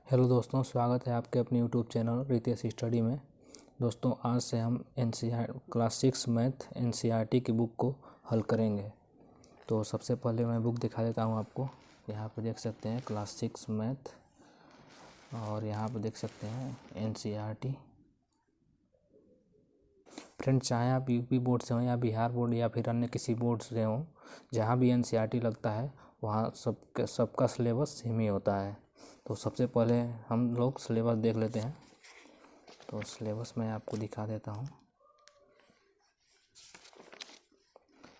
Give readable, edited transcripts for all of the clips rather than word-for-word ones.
Hello दोस्तों, स्वागत है आपके अपने यूट्यूब चैनल रितेश स्टडी में। दोस्तों, आज से हम क्लास 6 मैथ एनसीईआरटी की बुक को हल करेंगे। तो सबसे पहले मैं बुक दिखा देता हूं आपको। यहाँ पे देख सकते हैं क्लास 6 मैथ, और यहाँ पे देख सकते हैं एनसीईआरटी। फ्रेंड्स, चाहे आप यूपी बोर्ड से हों या बिहार बोर्ड या फिर अन्य किसी बोर्ड से हों, जहाँ भी एनसीईआरटी लगता है वहाँ सबका सिलेबस सेम ही होता है। तो सबसे पहले हम लोग सिलेबस देख लेते हैं। तो सिलेबस मैं आपको दिखा देता हूँ।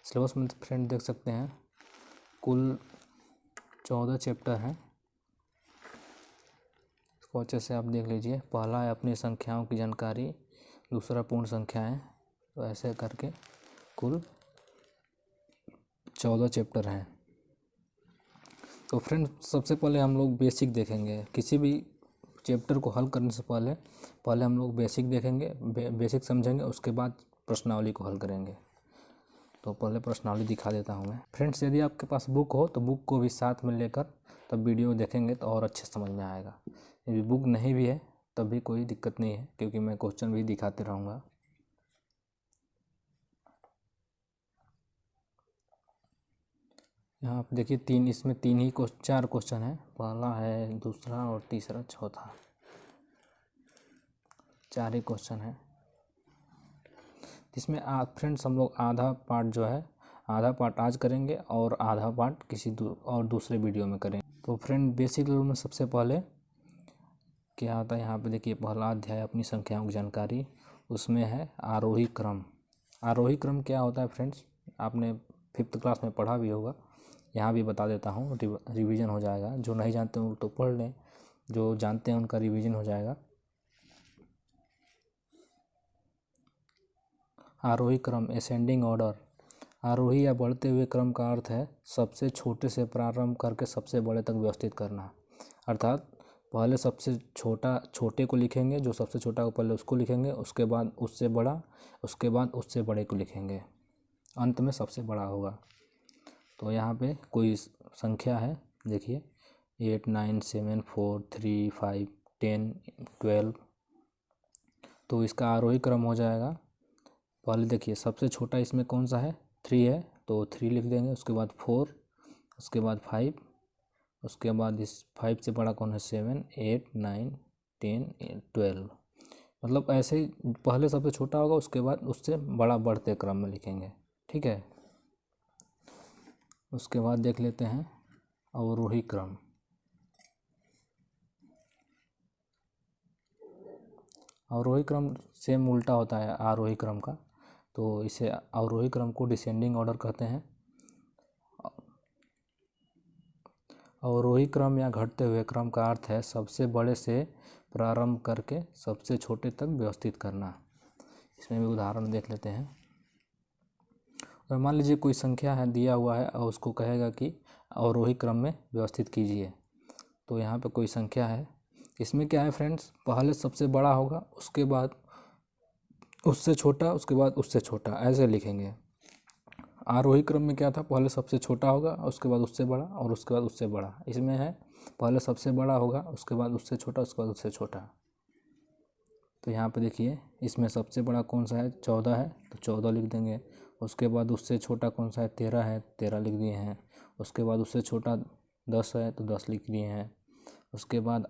सिलेबस में फ्रेंड देख सकते हैं कुल 14 चैप्टर हैं। इसको अच्छे से आप देख लीजिए। पहला है अपनी संख्याओं की जानकारी, दूसरा पूर्ण संख्याएं। तो ऐसे करके कुल 14 चैप्टर हैं। तो फ्रेंड, सबसे पहले हम लोग बेसिक देखेंगे। किसी भी चैप्टर को हल करने से पहले हम लोग बेसिक देखेंगे, बेसिक समझेंगे, उसके बाद प्रश्नावली को हल करेंगे। तो पहले प्रश्नावली दिखा देता हूँ मैं। फ्रेंड्स, यदि आपके पास बुक हो तो बुक को भी साथ में लेकर तब वीडियो देखेंगे तो और अच्छे समझ में आएगा। यदि बुक नहीं भी है तब भी कोई दिक्कत नहीं है, क्योंकि मैं क्वेश्चन भी दिखाते रहूँगा। यहाँ आप देखिए इसमें चार क्वेश्चन है। पहला है, दूसरा और तीसरा, चौथा, 4 ही क्वेश्चन है। इसमें फ्रेंड्स हम लोग आधा पार्ट आज करेंगे और आधा पार्ट किसी दूसरे वीडियो में करेंगे। तो फ्रेंड, बेसिक लेवल में सबसे पहले क्या आता है, यहाँ पे देखिए पहला अध्याय अपनी संख्याओं की जानकारी। उसमें है आरोही क्रम। आरोही क्रम क्या होता है फ्रेंड्स, आपने 5th क्लास में पढ़ा भी होगा। यहाँ भी बता देता हूँ, रिवीजन हो जाएगा। जो नहीं जानते हो तो पढ़ लें, जो जानते हैं उनका रिवीजन हो जाएगा। आरोही क्रम, असेंडिंग ऑर्डर। आरोही या बढ़ते हुए क्रम का अर्थ है सबसे छोटे से प्रारंभ करके सबसे बड़े तक व्यवस्थित करना। अर्थात पहले सबसे छोटे को लिखेंगे, जो सबसे छोटा को पहले उसको लिखेंगे, उसके बाद उससे बड़ा, उसके बाद उससे बड़े को लिखेंगे, अंत में सबसे बड़ा होगा। तो यहाँ पे कोई संख्या है, देखिए 8, 9, 7, 4, 3, 5, 10, 12। तो इसका आरोही क्रम हो जाएगा। पहले देखिए सबसे छोटा इसमें कौन सा है, 3 है, तो 3 लिख देंगे। उसके बाद 4, उसके बाद 5, उसके बाद इस 5 से बड़ा कौन है, 7, 8, 9, 10, 12। मतलब ऐसे पहले सबसे छोटा होगा, उसके बाद उससे बड़ा बढ़ते क्रम में लिखेंगे, ठीक है। उसके बाद देख लेते हैं अवरोही क्रम। अवरोही क्रम सेम उल्टा होता है आरोही क्रम का, तो इसे अवरोही क्रम को डिसेंडिंग ऑर्डर कहते हैं। अवरोही क्रम या घटते हुए क्रम का अर्थ है सबसे बड़े से प्रारंभ करके सबसे छोटे तक व्यवस्थित करना। इसमें भी उदाहरण देख लेते हैं। और मान लीजिए कोई संख्या है दिया हुआ है और उसको कहेगा कि अवरोही क्रम में व्यवस्थित कीजिए। तो यहाँ पे कोई संख्या है, इसमें क्या है फ्रेंड्स, पहले सबसे बड़ा होगा, उसके बाद उससे छोटा, उसके बाद उससे छोटा, ऐसे लिखेंगे। आरोही क्रम में क्या था, पहले सबसे छोटा होगा, उसके बाद उससे बड़ा, और उसके बाद उससे बड़ा। इसमें है पहले सबसे बड़ा होगा, उसके बाद उससे छोटा, उसके बाद उससे छोटा। तो यहाँ पे देखिए इसमें सबसे बड़ा कौन सा है, 14 है, तो 14 लिख देंगे। उसके बाद उससे छोटा कौन सा है, 13 है, 13 लिख दिए हैं। उसके बाद उससे छोटा 10 है, तो 10 लिख दिए हैं। उसके बाद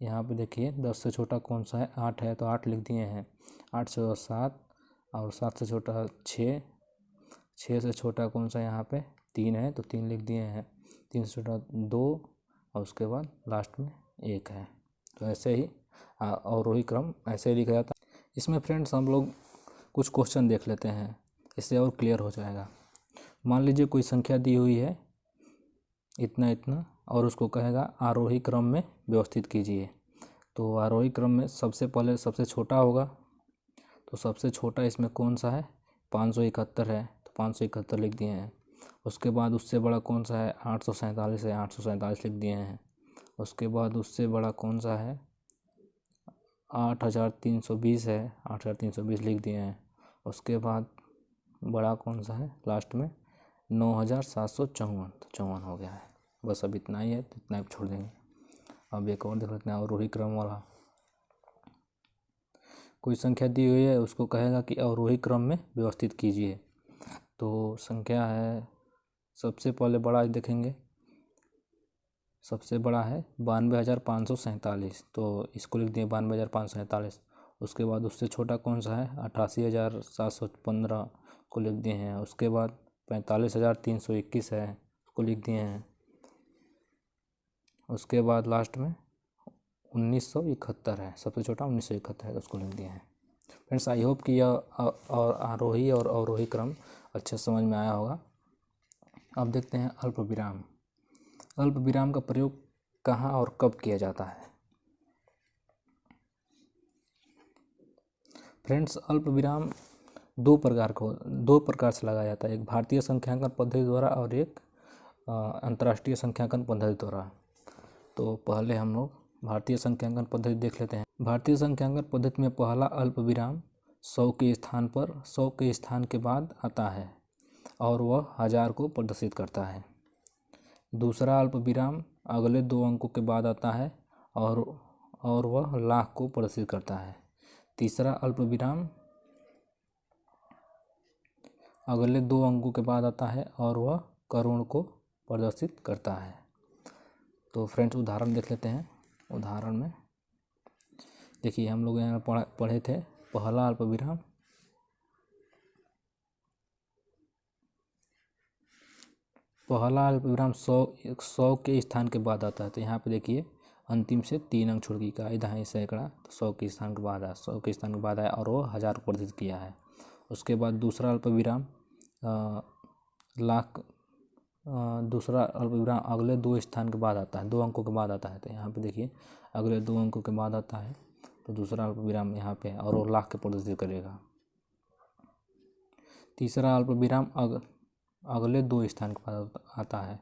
यहाँ पे देखिए 10 से छोटा कौन सा है, 8 है, तो 8 लिख दिए हैं। 8 से 7, और 7 से छोटा 6, 6 से छोटा कौन सा यहाँ पे, 3 है, तो 3 लिख दिए हैं। 3 से छोटा 2, और उसके बाद लास्ट में 1 है। तो ऐसे ही अवरोही क्रम ऐसे ही लिखा जाता है। इसमें फ्रेंड्स हम लोग कुछ क्वेश्चन देख लेते हैं, इससे और क्लियर हो जाएगा। मान लीजिए कोई संख्या दी हुई है इतना इतना, और उसको कहेगा आरोही क्रम में व्यवस्थित कीजिए। तो आरोही क्रम में सबसे पहले सबसे छोटा होगा, तो सबसे छोटा इसमें कौन सा है, 571 है, तो 571 लिख दिए हैं। उसके बाद उससे बड़ा कौन सा है, 847 है, 847 लिख दिए हैं। उसके बाद उससे बड़ा कौन सा है, 8320 है, 8320 लिख दिए हैं। उसके बाद बड़ा कौन सा है लास्ट में, 9754, तो 54 हो गया है। बस अब इतना ही है, तो इतना छोड़ देंगे। अब एक और देख लेते हैं अवरोही क्रम वाला। कोई संख्या दी हुई है, उसको कहेगा कि अवरोही क्रम में व्यवस्थित कीजिए। तो संख्या है, सबसे पहले बड़ा देखेंगे, सबसे बड़ा है 92,547, तो इसको लिख दिए 92,547। उसके बाद उससे छोटा कौन सा है, 88,715 को लिख दिए हैं। उसके बाद 45,321 है, उसको लिख दिए हैं। उसके बाद लास्ट में 1971 है, सबसे छोटा 1971 है, तो उसको लिख दिए हैं। फ्रेंड्स, आई होप कि यह और आरोही और अवरोही क्रम अच्छे समझ में आया होगा। अब देखते हैं अल्प विराम। अल्प विराम का प्रयोग कहाँ और कब किया जाता है। फ्रेंड्स, अल्प विराम दो प्रकार से लगाया जाता है, एक भारतीय संख्यांकन पद्धति द्वारा और एक अंतर्राष्ट्रीय संख्यांकन पद्धति द्वारा। तो पहले हम लोग भारतीय संख्यांकन पद्धति देख लेते हैं। भारतीय संख्यांकन पद्धति में पहला अल्प विराम 100 के स्थान पर 100 के स्थान के बाद आता है और वह 1000 को प्रदर्शित करता है। दूसरा अल्प विराम अगले 2 अंकों के बाद आता है और वह लाख को प्रदर्शित करता है। तीसरा अल्प विराम अगले 2 अंकों के बाद आता है और वह करोड़ को प्रदर्शित करता है। तो फ्रेंड्स, उदाहरण देख लेते हैं। उदाहरण में देखिए, हम लोग यहाँ पढ़े थे पहला अल्प विराम पहला अल्प विराम 100 के स्थान के बाद आता है। तो यहाँ पे देखिए अंतिम से 3 अंक छोड़ के इकाई दहाई सैकड़ा, तो 100 के स्थान के बाद आया, 100 के स्थान के बाद आया और वो 1000 को प्रदर्शित किया है। उसके बाद दूसरा अल्प विराम दूसरा अल्प विराम अगले 2 स्थान के बाद आता है, 2 अंकों के बाद आता है। तो यहाँ पे देखिए अगले 2 अंकों के बाद आता है, तो दूसरा अल्प विराम यहाँ पे और वो लाख के प्रदर्शित करेगा। तीसरा अल्प विराम अगले 2 स्थान के बाद आता है,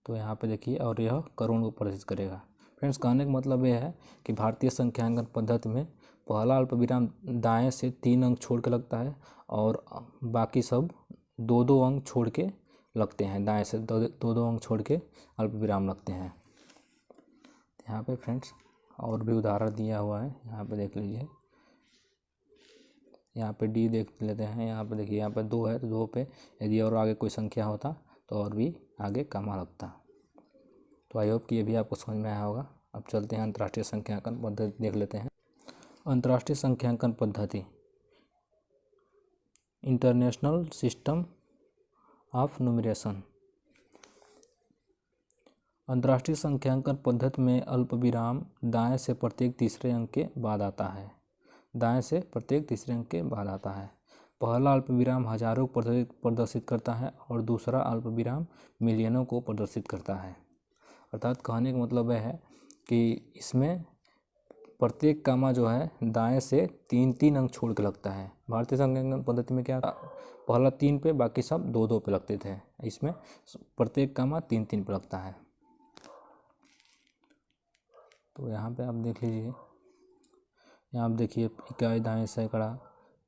तो यहाँ पे देखिए और यह करोड़ को प्रदर्शित करेगा। फ्रेंड्स, कहने का मतलब यह है कि भारतीय संख्यांकन पद्धति में पहला अल्प विराम दाएं से 3 अंक छोड़ के लगता है और बाकी सब 2-2 अंक छोड़ के लगते हैं। दाएं से 2-2 अंक छोड़ के अल्प विराम लगते हैं। यहाँ पे फ्रेंड्स और भी उदाहरण दिया हुआ है, यहाँ पे देख लीजिए। यहाँ पे डी देख लेते हैं। यहाँ पे देखिए, यहाँ पे 2 है, तो 2 पे यदि और आगे कोई संख्या होता तो और भी आगे कमा लगता। तो आई होप कि ये भी आपको समझ में आया होगा। अब चलते हैं अंतर्राष्ट्रीय संख्यांकन पद्धति देख लेते हैं। अंतर्राष्ट्रीय संख्यांकन पद्धति, इंटरनेशनल सिस्टम ऑफ न्यूमरेशन। अंतर्राष्ट्रीय संख्यांकन पद्धति में अल्प विराम दाएं से प्रत्येक तीसरे अंक के बाद आता है। दाएं से प्रत्येक तीसरे अंक के बाद आता है। पहला अल्प विराम हजारों को प्रदर्शित करता है और दूसरा अल्प विराम मिलियनों को प्रदर्शित करता है। अर्थात कहने का मतलब यह है कि इसमें प्रत्येक कामा जो है दाएं से 3-3 अंक छोड़ के लगता है। भारतीय संख्यांकन पद्धति में क्या, पहला 3 पे, बाकी सब 2-2 पे लगते थे। इसमें प्रत्येक कामा 3-3 पे लगता है। तो यहाँ पे आप देख लीजिए, यहाँ आप देखिए इकाई दाएं सैकड़ा,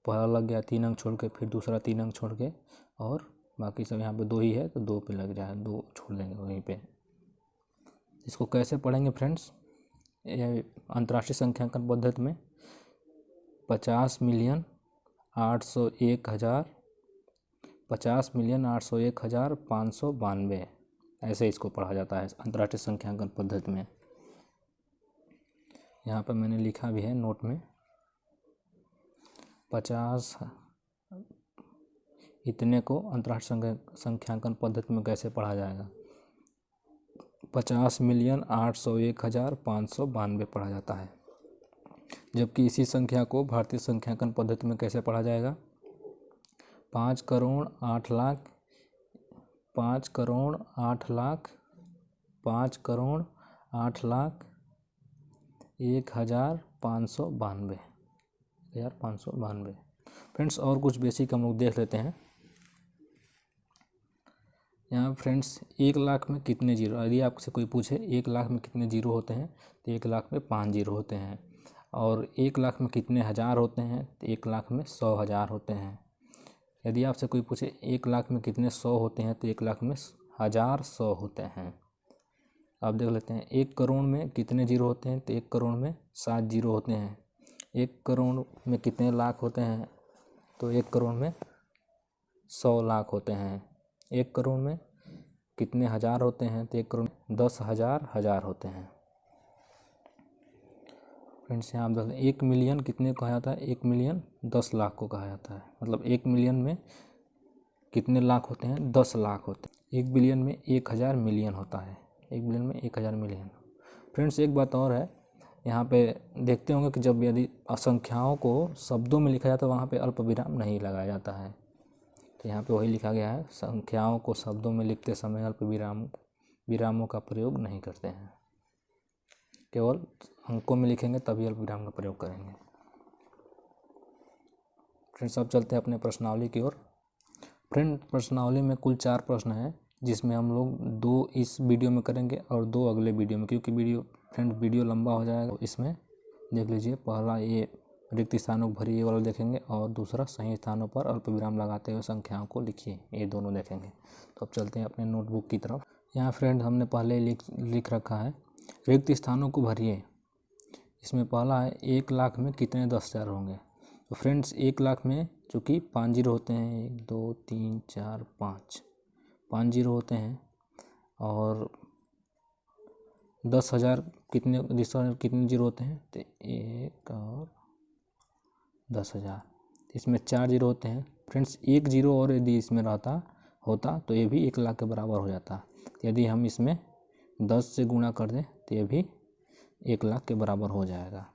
पहला लग गया 3 अंक छोड़ के, फिर दूसरा 3 अंक छोड़ के, और बाकी सब यहाँ पे 2 ही है तो 2 पे लग जाए, 2 छोड़ देंगे वहीं पे। इसको कैसे पढ़ेंगे फ्रेंड्स, ये अंतर्राष्ट्रीय संख्यांकन पद्धति में 50,801,592 ऐसे इसको पढ़ा जाता है अंतर्राष्ट्रीय संख्यांकन पद्धति में। यहाँ पर मैंने लिखा भी है नोट में, 50 इतने को अंतर्राष्ट्रीय संख्यांकन पद्धति में कैसे पढ़ा जाएगा, 50,801,592 पढ़ा जाता है। जबकि इसी संख्या को भारतीय संख्यांकन पद्धति में कैसे पढ़ा जाएगा, 5,08,05,1,592। फ्रेंड्स, और कुछ बेसिक हम लोग देख लेते हैं। यहाँ फ्रेंड्स 1 लाख में कितने जीरो, यदि आपसे कोई पूछे 1 लाख में कितने जीरो होते हैं, तो 1 लाख में 5 जीरो होते हैं। और 1 लाख में कितने हज़ार होते हैं, तो 1 लाख में 100,000 होते हैं। यदि आपसे कोई पूछे 1 लाख में कितने 100 होते हैं, तो 1 लाख में 1000 100 होते हैं। आप देख लेते हैं 1 करोड़ में कितने जीरो होते हैं, तो 1 करोड़ में 7 जीरो होते हैं। 1 करोड़ में कितने लाख होते हैं, तो 1 करोड़ में 100 लाख होते हैं। 1 करोड़ में कितने हज़ार होते हैं, तो 1 करोड़ में 10,000 हज़ार होते हैं। फ्रेंड्स यहाँ आप देख लें 1 मिलियन कितने को कहा जाता है, 1 मिलियन 10 लाख को कहा जाता है। मतलब 1 मिलियन में कितने लाख होते हैं, 10 लाख होते हैं। 1 बिलियन में 1000 मिलियन होता है। 1 बिलियन में 1000 मिलियन। फ्रेंड्स एक बात और है, यहाँ पे देखते होंगे कि जब यदि असंख्याओं को शब्दों में लिखा जाता है वहाँ पे अल्पविराम नहीं लगाया जाता है। तो यहाँ पे वही लिखा गया है, संख्याओं को शब्दों में लिखते समय विरामों का प्रयोग नहीं करते हैं, केवल अंकों में लिखेंगे तभी अल्पविराम का प्रयोग करेंगे। फ्रेंड्स अब चलते हैं अपने प्रश्नावली की ओर। फ्रेंड प्रश्नावली में कुल 4 प्रश्न हैं, जिसमें हम लोग 2 इस वीडियो में करेंगे और 2 अगले वीडियो में, क्योंकि वीडियो लंबा हो जाएगा। इसमें देख लीजिए, पहला ये रिक्त स्थानों को भरिए वाला देखेंगे और दूसरा सही स्थानों पर अल्पविराम लगाते हुए संख्याओं को लिखिए, ये दोनों देखेंगे। तो अब चलते हैं अपने नोटबुक की तरफ। यहाँ फ्रेंड हमने पहले लिख रखा है, रिक्त स्थानों को भरिए। इसमें पहला है 1 लाख में कितने 10,000 होंगे। तो फ्रेंड्स 1 लाख में चूँकि 5 जीरो होते हैं, 1 2 3 4 5 जीरो होते हैं, और 10,000 कितने जीरो होते हैं, तो 1 और 10,000। इसमें 4 जीरो होते हैं। फ्रेंड्स 1 जीरो और यदि इसमें होता तो ये भी 1 लाख के बराबर हो जाता। यदि हम इसमें 10 से गुणा कर दें तो ये भी 1 लाख के बराबर हो जाएगा।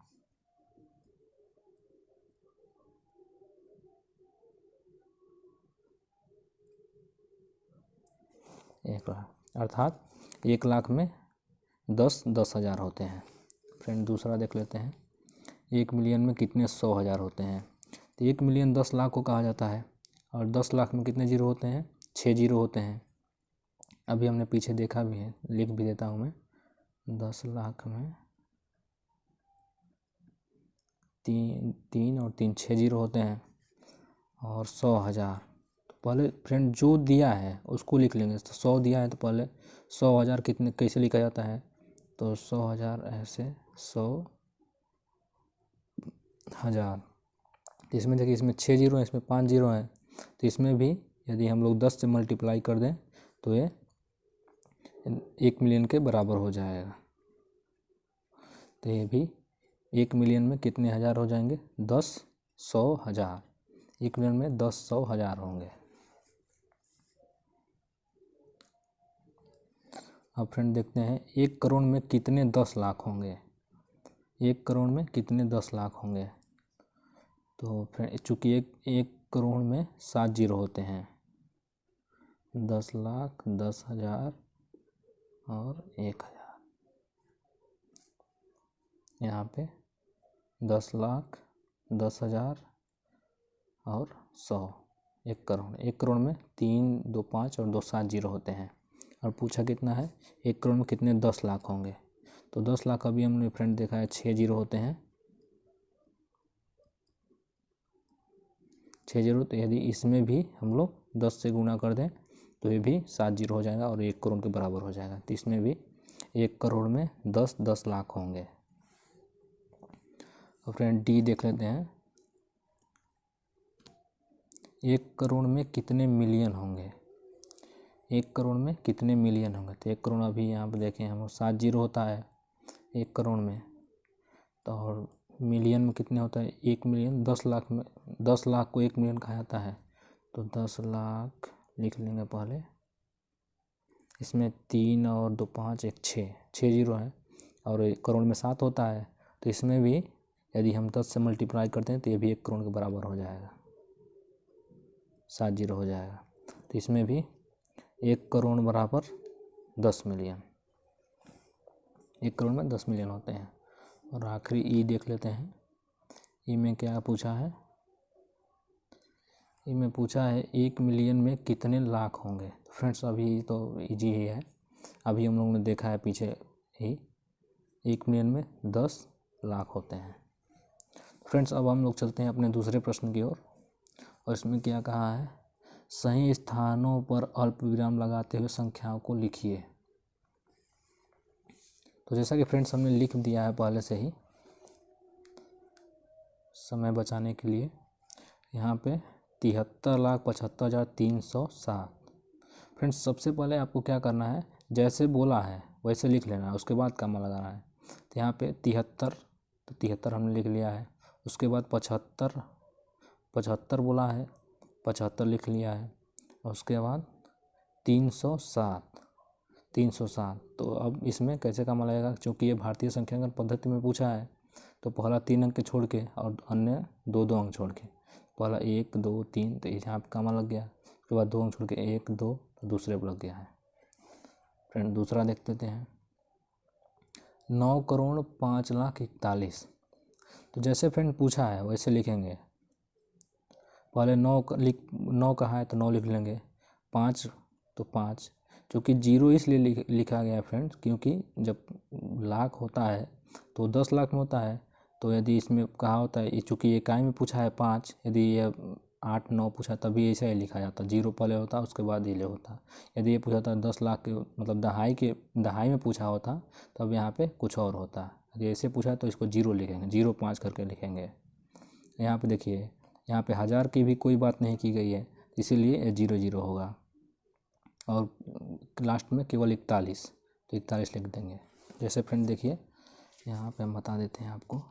अर्थात 1 लाख में 10,000 होते हैं। फ्रेंड दूसरा देख लेते हैं, 1 मिलियन में कितने 100,000 होते हैं। तो 1 मिलियन 10 लाख को कहा जाता है, और 10 लाख में कितने जीरो होते हैं, 6 जीरो होते हैं। अभी हमने पीछे देखा भी है, लिख भी देता हूँ मैं। 10 लाख में 3 और 3 6 जीरो होते हैं, और 100,000। तो पहले फ्रेंड जो दिया है उसको लिख लेंगे। तो 100 दिया है तो पहले 100,000 कितने कैसे लिखा जाता है, तो 100,000 ऐसे 100,000। इसमें देखिए, इसमें 6 जीरो है, इसमें 5 जीरो है, तो इसमें भी यदि हम लोग 10 से मल्टीप्लाई कर दें तो ये 1 मिलियन के बराबर हो जाएगा। तो ये भी 1 मिलियन में कितने हज़ार हो जाएंगे, 10 100 हज़ार। 1 मिलियन में 10 100 हज़ार होंगे। अब फ्रेंड देखते हैं 1 करोड़ में कितने 10 लाख होंगे। 1 करोड़ में कितने 10 लाख होंगे। तो फ्रेंड चूँकि एक करोड़ में 7 जीरो होते हैं, 10 लाख 10,000 और 1,000। यहाँ पे 10 लाख 10,000 और 100। 1 करोड़ में 3 2 5 और 2 7 जीरो होते हैं। और पूछा कितना है, 1 करोड़ में कितने 10 लाख होंगे। तो 10 लाख अभी हमने फ्रेंड देखा है 6 जीरो होते हैं, 6 जीरो। तो यदि इसमें भी हम लोग 10 से गुणा कर दें तो ये भी 7 जीरो हो जाएगा और 1 करोड़ के बराबर हो जाएगा। तो इसमें भी 1 करोड़ में 10 लाख होंगे। तो फ्रेंड डी देख लेते हैं, 1 करोड़ में कितने मिलियन होंगे। 1 करोड़ में कितने मिलियन होंगे। तो 1 करोड़ अभी यहाँ पर देखें हम 7 जीरो होता है 1 करोड़ में, तो और मिलियन में कितने होता है, 1 मिलियन 10 लाख में 10 लाख को 1 मिलियन कहा जाता है। तो 10 लाख लिख लेंगे पहले। इसमें 3 और 2 5 1 6 जीरो है, और 1 करोड़ में 7 होता है। तो इसमें भी यदि हम 10 से मल्टीप्लाई करते हैं तो ये भी 1 करोड़ के बराबर हो जाएगा, 7 जीरो हो जाएगा। तो इसमें भी 1 करोड़ बराबर 10 मिलियन। 1 करोड़ में 10 मिलियन होते हैं। और आखिरी ई देख लेते हैं, ई में क्या पूछा है। ई में पूछा है 1 मिलियन में कितने लाख होंगे। फ्रेंड्स अभी तो इजी ही है, अभी हम लोगों ने देखा है पीछे ही, 1 मिलियन में 10 लाख होते हैं। फ्रेंड्स अब हम लोग चलते हैं अपने दूसरे प्रश्न की ओर, और इसमें क्या कहा है, सही स्थानों पर अल्पविराम लगाते हुए संख्याओं को लिखिए। तो जैसा कि फ्रेंड्स हमने लिख दिया है पहले से ही समय बचाने के लिए, यहाँ पे 73,75,307। फ्रेंड्स सबसे पहले आपको क्या करना है, जैसे बोला है वैसे लिख लेना है, उसके बाद कॉमा लगाना है। तो यहाँ पे 73, तो 73 हमने लिख लिया है। उसके बाद 75 बोला है, 75 लिख लिया है। और उसके बाद 307। तो अब इसमें कैसे कॉमा लगेगा, क्योंकि ये भारतीय संख्यांकन पद्धति में पूछा है, तो पहला 3 अंक के छोड़ के और अन्य 2 अंक छोड़ के, पहला 1 2 3, तो यहाँ पे कॉमा लग गया। उसके बाद 2 अंक छोड़ के 1 2, तो दूसरे पर लग गया है। फ्रेंड दूसरा देख लेते हैं, 9,05,41,41। तो जैसे फ्रेंड पूछा है वैसे लिखेंगे। पहले 9 कहा है तो 9 लिख लेंगे, 5 तो 5, क्योंकि 0 इसलिए लिखा गया है फ्रेंड्स, क्योंकि जब लाख होता है तो 10 लाख में होता है। तो यदि इसमें कहा होता है, चूँकि इकाई में पूछा है 5, यदि ये 8 9 पूछा तभी ऐसा ही लिखा जाता, 0 पहले होता उसके बाद ये होता। यदि ये पूछा था 10 लाख के मतलब दहाई में पूछा होता तब यहाँ पे कुछ और होता। यदि ऐसे पूछा तो इसको 0 लिखेंगे, 0 5 करके लिखेंगे। यहाँ पे देखिए, यहाँ पे 1000 की भी कोई बात नहीं की गई है, इसीलिए ये 0 0 होगा। और लास्ट में केवल 41, तो 41 लिख देंगे। जैसे फ्रेंड देखिए यहाँ पे हम बता देते हैं आपको,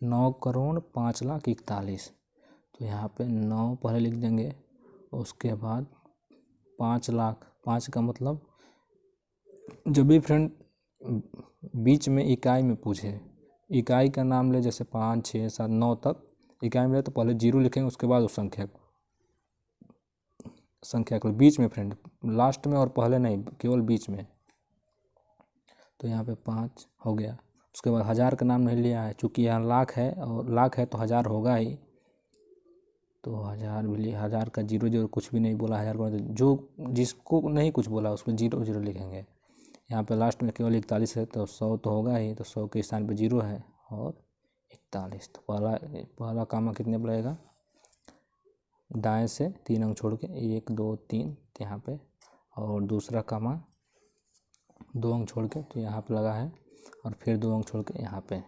नौ करोड़ 5,41,41। तो यहाँ पे 9 पहले लिख देंगे, उसके बाद 5 लाख। 5 का मतलब जब भी फ्रेंड बीच में इकाई में पूछे, इकाई का नाम ले, जैसे 5 6 7 9 तक इकाई में ले, तो पहले 0 लिखेंगे, उसके बाद उस संख्या को बीच में फ्रेंड, लास्ट में और पहले नहीं, केवल बीच में। तो यहाँ पे 5 हो गया। उसके बाद 1000 का नाम नहीं लिया है, चूँकि यहाँ लाख है और लाख है तो 1000 होगा ही, तो 1000 भी लिया। 1000 का 0 0 कुछ भी नहीं बोला, 1000 का जो जिसको नहीं कुछ बोला उसमें 0 0 लिखेंगे। यहाँ पे लास्ट में केवल 41 है, तो 100 तो होगा ही, तो 100 के स्थान पे 0 है और 41। तो पहला कॉमा कितने पर लगेगा, दाएं से 3 अंक छोड़ के 1 2 3 यहाँ पे, और दूसरा कॉमा 2 अंक छोड़ के तो यहाँ पे लगा है, और फिर 2 अंक छोड़ के यहाँ पे।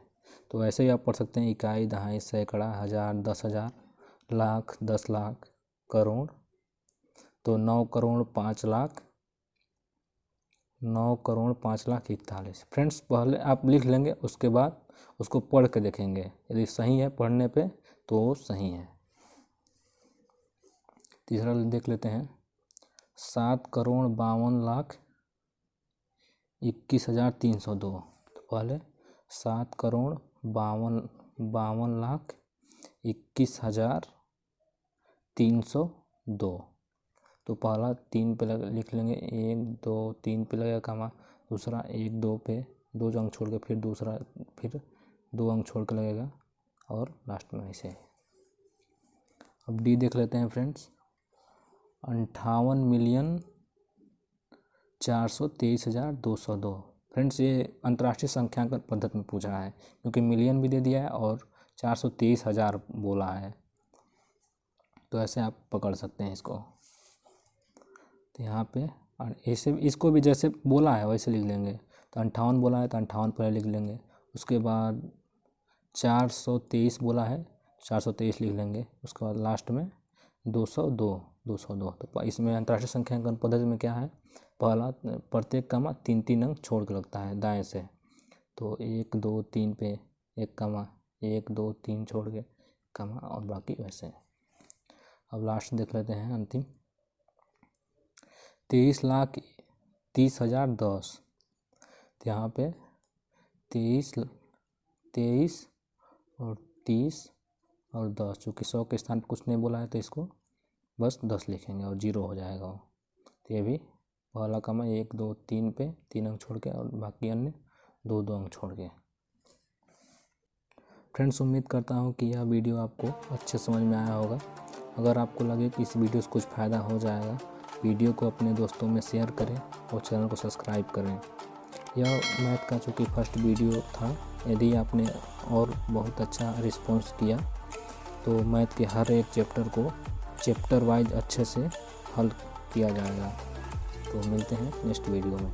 तो ऐसे ही आप पढ़ सकते हैं, इकाई दहाई सैकड़ा 1000 10,000 लाख 10 लाख करोड़। तो 9,05,41,41। फ्रेंड्स पहले आप लिख लेंगे, उसके बाद उसको पढ़ के देखेंगे, यदि सही है पढ़ने पे तो सही है। तीसरा देख लेते हैं, 7,52,21,302। तो पहले 7,52,21,302। तो पहला 3 पे लिख लेंगे, 1 2 3 पे लगेगा कॉमा, दूसरा 1 2 पे 2 अंक छोड़ के फिर दूसरा, फिर 2 अंक छोड़ के लगेगा, और लास्ट में ऐसे। अब डी देख लेते हैं फ्रेंड्स, 58,423,202। फ्रेंड्स ये अंतर्राष्ट्रीय संख्यांकन पद्धति में पूछा है, क्योंकि मिलियन भी दे दिया है और 423,000 बोला है, तो ऐसे आप पकड़ सकते हैं इसको। तो यहाँ पे ऐसे इसको भी जैसे बोला है वैसे लिख लेंगे। तो 58 बोला है तो 58 पहले लिख लेंगे, उसके बाद 423 बोला है 423 लिख लेंगे, उसके बाद लास्ट में 202। तो इसमें अंतर्राष्ट्रीय संख्यांकन पद्धति में क्या है, पहला प्रत्येक कॉमा 3 3 अंक छोड़ के लगता है दाएं से। तो 1 2 3 पे एक कॉमा, 1 2 3 छोड़ के कॉमा, और बाकी वैसे। अब लास्ट देख लेते हैं अंतिम, 23,30,10। तो यहाँ पे 23 और 30 और 10, चूँकि 100 के स्थान पर कुछ नहीं बोला है तो इसको बस 10 लिखेंगे और 0 हो जाएगा वो। तो ये भी पहला कॉमा 1 2 3 पे 3 अंक छोड़ के, और बाकी अन्य 2 2 अंक छोड़ के। फ्रेंड्स उम्मीद करता हूँ कि यह वीडियो आपको अच्छे समझ में आया होगा। अगर आपको लगे कि इस वीडियो से कुछ फ़ायदा हो जाएगा, वीडियो को अपने दोस्तों में शेयर करें और चैनल को सब्सक्राइब करें। यह मैथ का चूँकि फर्स्ट वीडियो था, यदि आपने और बहुत अच्छा रिस्पॉन्स किया तो मैथ के हर एक चैप्टर को चैप्टर वाइज अच्छे से हल किया जाएगा। तो मिलते हैं नेक्स्ट वीडियो में।